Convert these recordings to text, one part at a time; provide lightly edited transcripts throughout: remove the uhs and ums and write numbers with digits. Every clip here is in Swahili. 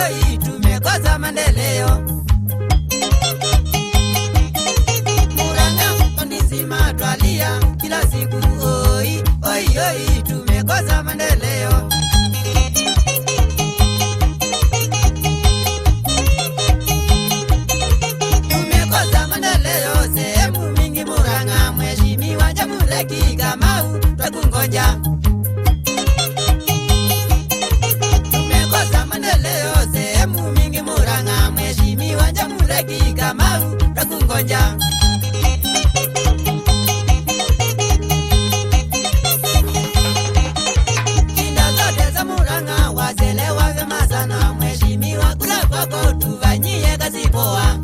oi tumekosa maendeleo. Murang'a mkoani nzima twalia kila siku oi oi tumekosa maendeleo. Tumekosa maendeleo sehemu mingi Murang'a, mheshimiwa Jamhuri Kamau twakungoja. Tumekosa maendeleo sehemu mingi Murang'a, mheshimiwa Jamhuri Kamau twakungoja. Shinda zote za Murang'a wazelewa vyema sana, mheshimiwa kula kwako tufanyie kazi poa.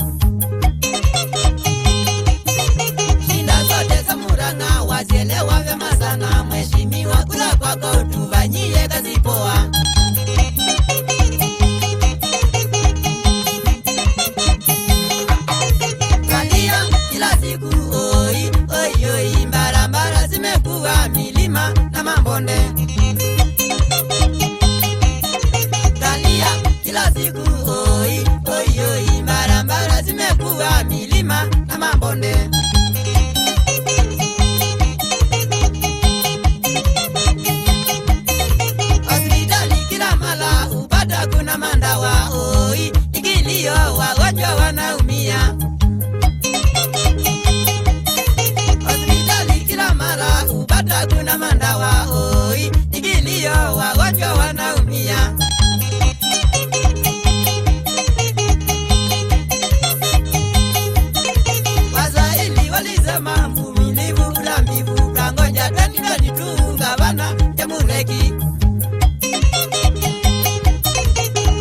Shinda zote za Murang'a wazelewa vyema sana, mheshimiwa kula kwako tufanyie kazi poa. Kalia kila siku oi oi barabara zimekuwa milima na mabonde. Kalia kila siku oi oi barabara zimekuwa milima na mabonde. Hospitali kila mala upata kuna mandawa oi ikilio wagonjwa wanaumia. Hospitali kila mala upata kuna mandawa oi ikilio wagonjwa wanaumia. Waswahili walisema mvumilivu hula mbivu, kangoja 2022 gavana Jamhuri.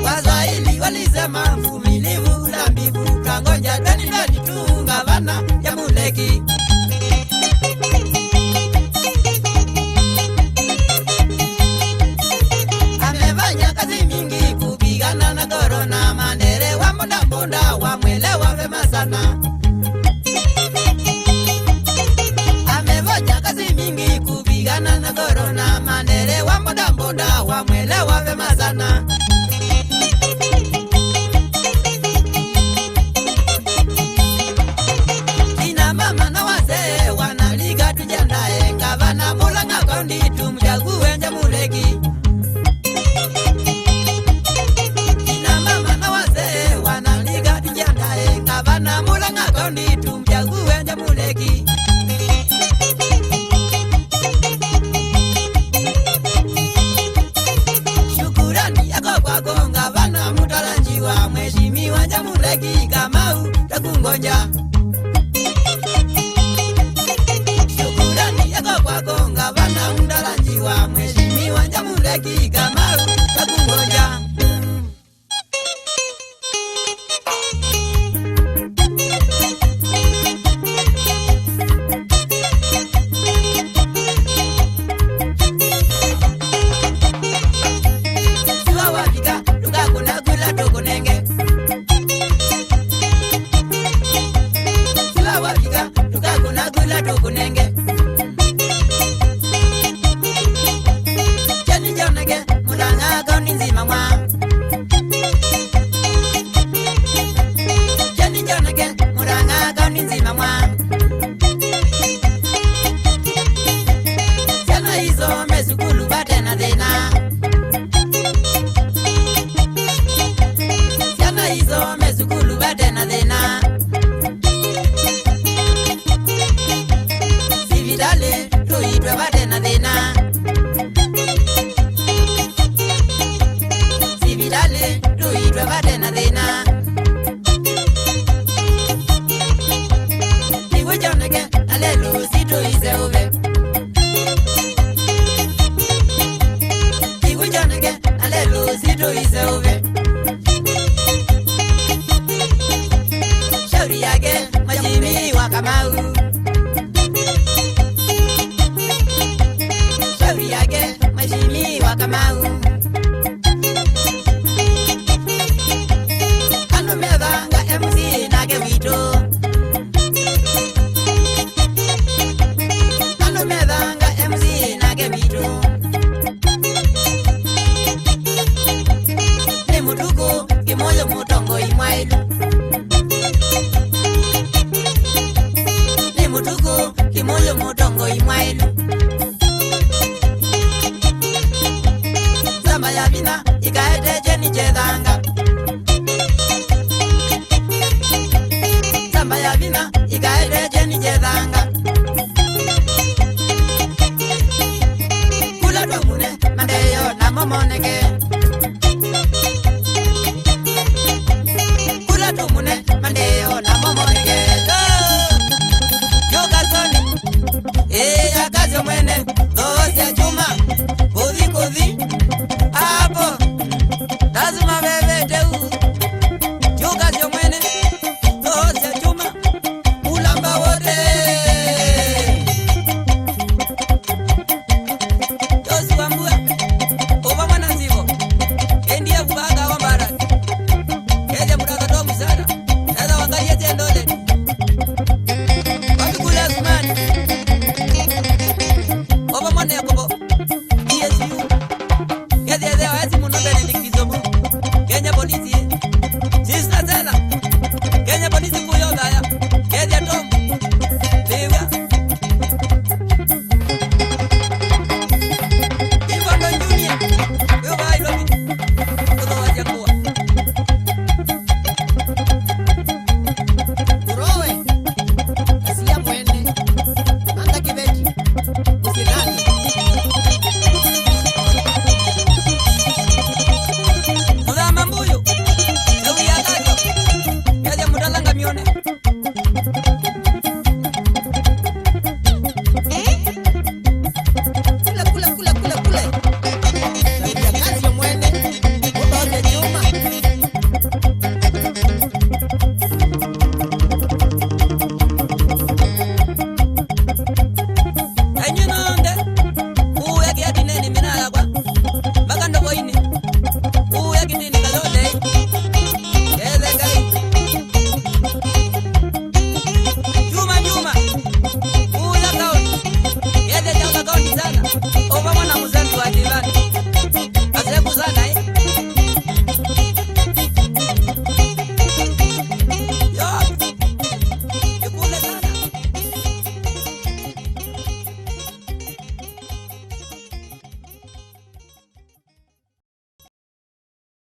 Waswahili walisema mvumilivu hula mbivu, kangoja 2022 gavana Jamhuri. Amefanya kazi mingi kupigana na corona, madereva bodaboda wamwelewa vyema sana. Amefanya kazi mingi kupigana na corona, madereva bodaboda wamwelewa vyema sana. Kina mama na wazee wanaliga tujiandae, gavana Murang'a County tumchague Jamhuri. Kina mama na wazee wanaliga tujiandae, gavana Murang'a County tumchague Jamhuri. Shukurani yako kwako gavana mtarajiwa, mheshimiwa Jamhuri Kamau twakungoja. Shukurani yako kwako gavana mtarajiwa, mheshimiwa Jamhuri Kamau twakungoja. Siwa wafika tukakuna kula tukunenge. Siwa wafika tukakuna kula tukunenge. Chani njonege Murang'a County nzima mwa. Chani njonege Murang'a County nzima mwa. Siana hizo mesukulu bate na dhina. Siana hizo mesukulu bate na dhina. Sivitale tuitwe bate na dhina. Sivitale tuitwe bate na dhina. Iwejonege alelu situize uve. Iwejonege alelu situize uve. Shauri yake mheshimiwa Kamau. Shauri yake mheshimiwa Kamau. Kimuyu Mutongo Imwailu ni Mutuku Kimuyu Mutongo Imwailu